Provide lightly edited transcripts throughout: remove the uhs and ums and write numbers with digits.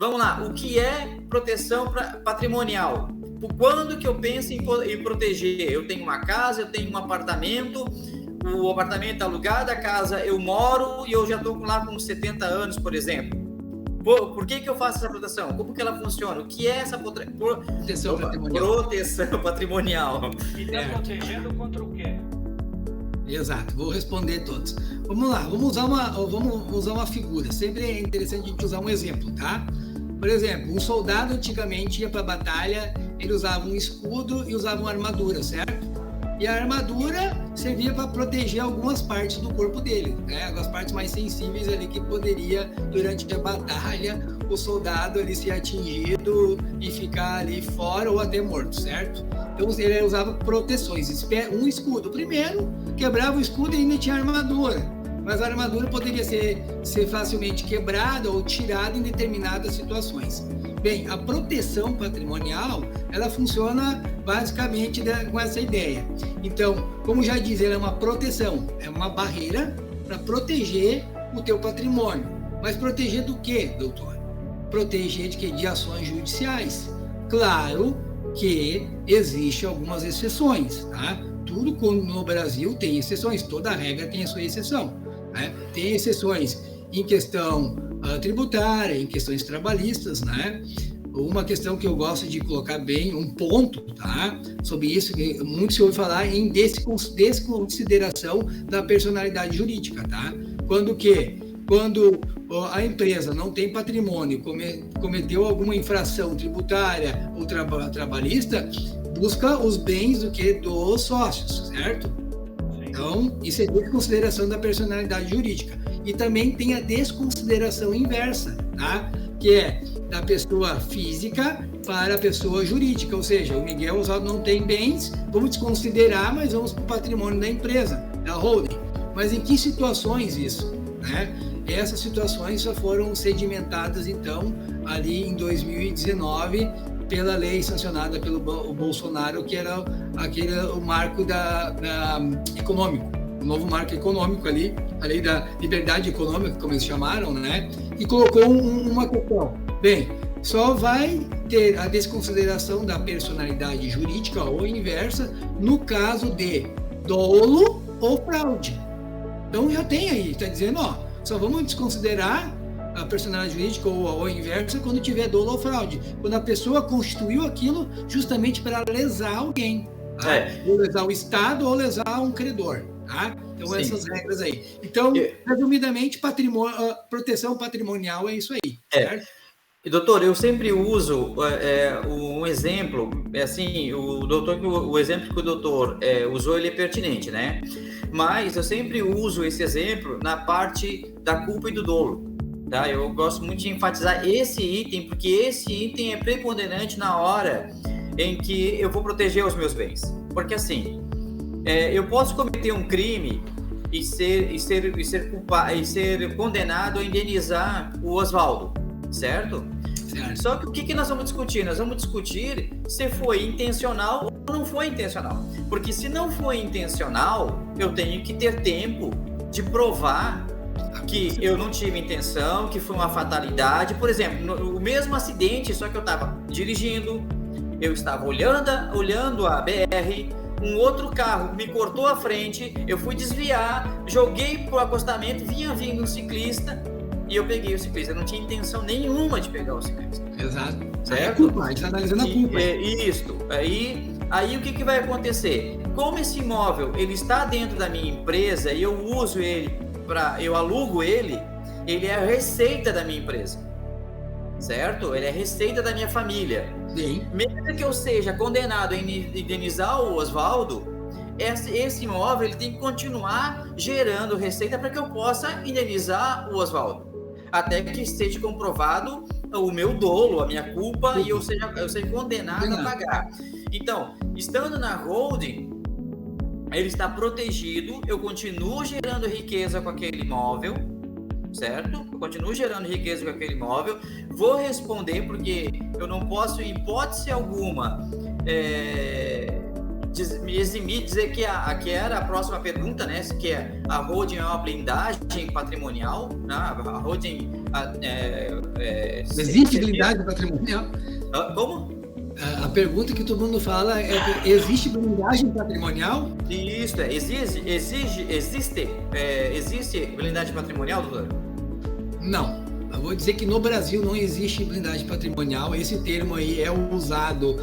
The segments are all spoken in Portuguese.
Vamos lá, o que é proteção patrimonial? Quando que eu penso em proteger? Eu tenho uma casa, eu tenho um apartamento, o apartamento é alugado, a casa eu moro e eu já estou lá com 70 anos, por exemplo. Por que eu faço essa proteção? Como que ela funciona? O que é essa proteção patrimonial? Proteção patrimonial. E está protegendo contra o quê? Exato, vou responder todos. Vamos lá, vamos usar uma figura. Sempre é interessante a gente usar um exemplo, tá? Por exemplo, um soldado antigamente ia para a batalha, ele usava um escudo e usava uma armadura, certo? E a armadura servia para proteger algumas partes do corpo dele, né? As partes mais sensíveis ali que poderia, durante a batalha, o soldado ali ser atingido e ficar ali fora ou até morto, certo? Então ele usava proteções, um escudo. Primeiro, quebrava o escudo e ainda tinha armadura, mas a armadura poderia ser facilmente quebrada ou tirada em determinadas situações. Bem, a proteção patrimonial, ela funciona basicamente com essa ideia. Então, como já diz, ela é uma proteção, é uma barreira para proteger o teu patrimônio. Mas proteger do quê, doutor? Proteger de quê? De ações judiciais. Claro que existem algumas exceções, tá? Tudo no Brasil tem exceções, toda regra tem a sua exceção, né? Tem exceções em questão tributária, em questões trabalhistas, né? Uma questão que eu gosto de colocar bem, um ponto, tá? Sobre isso, que muito se ouve falar em desconsideração da personalidade jurídica, tá? Quando a empresa não tem patrimônio, cometeu alguma infração tributária ou trabalhista, busca os bens dos sócios, certo? Então, isso é desconsideração da personalidade jurídica. E também tem a desconsideração inversa, tá? Que é da pessoa física para a pessoa jurídica, ou seja, o Miguel Oswaldo não tem bens, vamos desconsiderar, mas vamos para o patrimônio da empresa, da holding. Mas em que situações isso, né? Essas situações só foram sedimentadas, então, ali em 2019, pela lei sancionada pelo Bolsonaro, que era o marco econômico, o novo marco econômico ali, a lei da liberdade econômica, como eles chamaram, né? E colocou uma questão. Bem, só vai ter a desconsideração da personalidade jurídica ou inversa no caso de dolo ou fraude. Então já tem aí, está dizendo, só vamos desconsiderar a personalidade jurídica ou inversa quando tiver dolo ou fraude, quando a pessoa constituiu aquilo justamente para lesar alguém, tá? Ou lesar o Estado ou lesar um credor, tá? Então, sim, essas regras aí. Então, resumidamente, proteção patrimonial é isso aí, certo? E, doutor, eu sempre uso um exemplo, assim, o exemplo que o doutor usou, ele é pertinente, né? Mas eu sempre uso esse exemplo na parte da culpa e do dolo. Tá? Eu gosto muito de enfatizar esse item, porque esse item é preponderante na hora em que eu vou proteger os meus bens. Porque assim, eu posso cometer um crime e ser condenado a indenizar o Oswaldo, certo? Só que o que nós vamos discutir? Nós vamos discutir se foi intencional ou não foi intencional. Porque se não foi intencional, eu tenho que ter tempo de provar que eu não tive intenção, que foi uma fatalidade. Por exemplo, o mesmo acidente, só que eu estava dirigindo, eu estava olhando a BR, um outro carro me cortou a frente, eu fui desviar, joguei pro acostamento, vinha vindo um ciclista e eu peguei o ciclista. Eu não tinha intenção nenhuma de pegar o ciclista. Exato. Certo? A gente está analisando a culpa. Isso. Aí o que vai acontecer? Como esse imóvel ele está dentro da minha empresa e eu uso ele, eu alugo ele é a receita da minha empresa, certo? Ele é a receita da minha família. Sim. Mesmo que eu seja condenado a indenizar o Oswaldo, esse imóvel ele tem que continuar gerando receita para que eu possa indenizar o Oswaldo, até que seja comprovado o meu dolo, a minha culpa, e eu seja condenado a pagar. Então, estando na holding, ele está protegido, eu continuo gerando riqueza com aquele imóvel, certo? Eu continuo gerando riqueza com aquele imóvel, vou responder, porque eu não posso, em hipótese alguma, me eximir, dizer que era a próxima pergunta, né? Que a holding é uma blindagem patrimonial, né? A holding Existe blindagem patrimonial? Como? A pergunta que todo mundo fala é: existe blindagem patrimonial? Isso, existe blindagem patrimonial, doutor? Não. Eu vou dizer que no Brasil não existe blindagem patrimonial. Esse termo aí é usado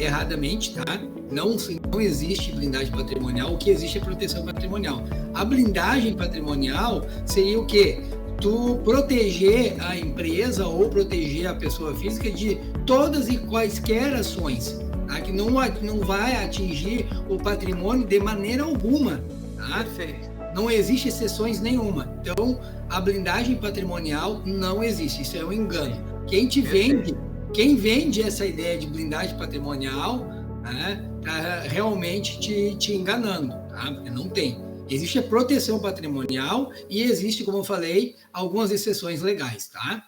erradamente, tá? Não existe blindagem patrimonial. O que existe é proteção patrimonial. A blindagem patrimonial seria o quê? Tu proteger a empresa ou proteger a pessoa física de todas e quaisquer ações, tá? Que não vai atingir o patrimônio de maneira alguma, tá? Perfeito. Não existe exceções nenhuma. Então, a blindagem patrimonial não existe. Isso é um engano. Quem vende essa ideia de blindagem patrimonial, né, tá realmente te enganando, tá? Porque não tem. Existe a proteção patrimonial e existe, como eu falei, algumas exceções legais, tá?